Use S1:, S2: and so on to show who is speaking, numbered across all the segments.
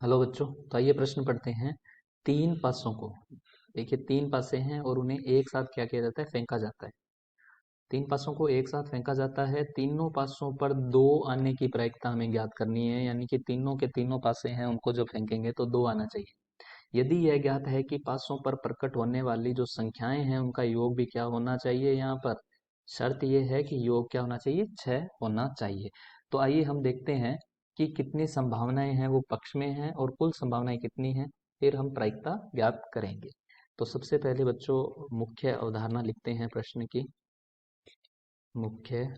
S1: Hello बच्चों, तो आइए प्रश्न पढ़ते हैं। तीन पासों को, देखिए तीन पासे हैं और उन्हें एक साथ क्या किया जाता है, फेंका जाता है। तीन पासों को एक साथ फेंका जाता है। तीनों पासों पर दो आने की प्रायिकता हमें ज्ञात करनी है, यानी कि तीनों के तीनों पासे हैं, उनको जब फेंकेंगे तो दो आना चाहिए। यदि यह ज्ञात है कि पासों पर प्रकट होने वाली जो संख्याएं हैं उनका योग भी क्या होना चाहिए, यहाँ पर शर्त यह है कि योग क्या होना चाहिए, 6 होना चाहिए। तो आइए हम देखते हैं कि कितनी संभावनाएं हैं वो पक्ष में हैं और कुल संभावनाएं कितनी हैं, फिर हम प्रायिकता ज्ञात करेंगे। तो सबसे पहले बच्चों मुख्य अवधारणा लिखते हैं प्रश्न की। मुख्य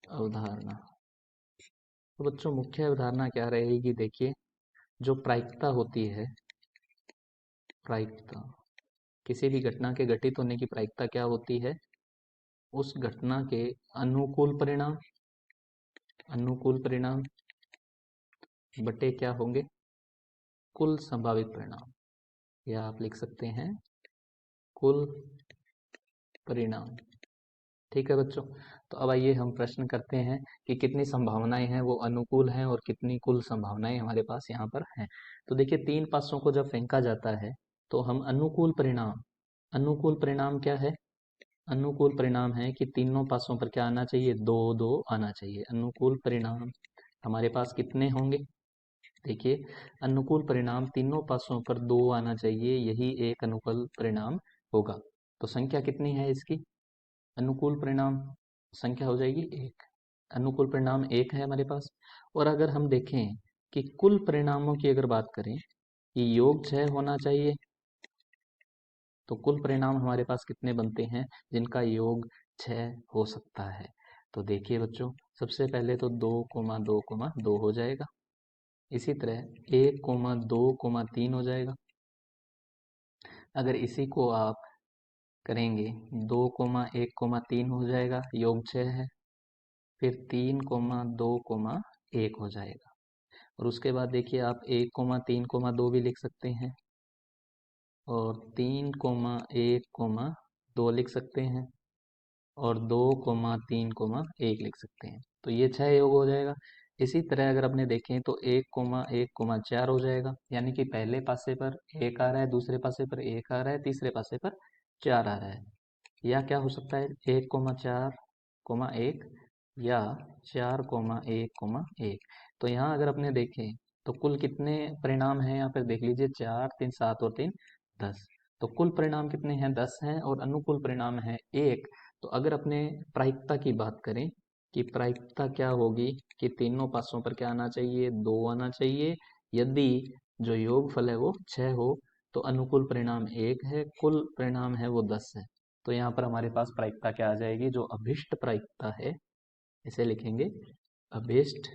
S1: अवधारणा, तो बच्चों मुख्य अवधारणा क्या रहेगी, देखिए जो प्रायिकता होती है, प्रायिकता किसी भी घटना के घटित होने की प्रायिकता क्या होती है, उस घटना के अनुकूल परिणाम, अनुकूल परिणाम बटे क्या होंगे, कुल संभावित परिणाम, या आप लिख सकते हैं कुल परिणाम। ठीक है बच्चों, तो अब आइए हम प्रश्न करते हैं कि कितनी संभावनाएं हैं वो अनुकूल हैं और कितनी कुल संभावनाएं हमारे पास यहाँ पर हैं। तो देखिए तीन पासों को जब फेंका जाता है तो हम अनुकूल परिणाम, अनुकूल परिणाम क्या है, अनुकूल परिणाम है कि तीनों पासों पर क्या आना चाहिए, दो दो आना चाहिए। अनुकूल परिणाम हमारे पास कितने होंगे, देखिए अनुकूल परिणाम तीनों पासों पर दो आना चाहिए, यही एक अनुकूल परिणाम होगा। तो संख्या कितनी है इसकी, अनुकूल परिणाम संख्या हो जाएगी एक, अनुकूल परिणाम एक है हमारे पास। और अगर हम देखें कि कुल परिणामों की अगर बात करें कि योग 6 होना चाहिए, तो कुल परिणाम हमारे पास कितने बनते हैं जिनका योग 6 हो सकता है। तो देखिए बच्चों सबसे पहले तो 2,2,2 हो जाएगा, इसी तरह 1,2,3 हो जाएगा। अगर इसी को आप करेंगे 2,1,3 हो जाएगा, योग 6 है। फिर 3,2,1 हो जाएगा। और उसके बाद देखिए आप 1,3,2 भी लिख सकते हैं और 3,1,2 लिख सकते हैं और 2,3,1 लिख सकते हैं। तो ये 6 योग हो जाएगा। इसी तरह अगर अपने देखें तो 1,1,4 हो जाएगा, यानी कि पहले पासे पर 1 आ रहा है, दूसरे पासे पर 1 आ रहा है, तीसरे पासे पर 4 आ रहा है। या क्या हो सकता है 1,4,1 या 4,1,1। तो यहाँ अगर अपने देखें तो कुल कितने परिणाम हैं, यहाँ पर देख लीजिए 4, 3, 7 और 3, 10। तो कुल परिणाम कितने हैं, 10 हैं और अनुकूल परिणाम है 1। तो अगर अपने प्रायिकता की बात करें कि प्रायिकता क्या होगी कि तीनों पासों पर क्या आना चाहिए, 2 आना चाहिए। यदि जो योगफल है वो 6 हो तो अनुकूल परिणाम 1 है, कुल परिणाम है वो 10 है। तो यहाँ पर हमारे पास प्रायिकता क्या आ जाएगी, जो अभिष्ट प्रायिकता है इसे लिखेंगे अभिष्ट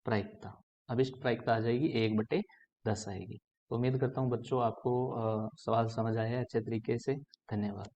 S1: प्रायिकता। अभिष्ट प्रायिकता आ जाएगी 1/10 आएगी। तो उम्मीद करता हूँ बच्चों आपको सवाल समझ आया है अच्छे तरीके से। धन्यवाद।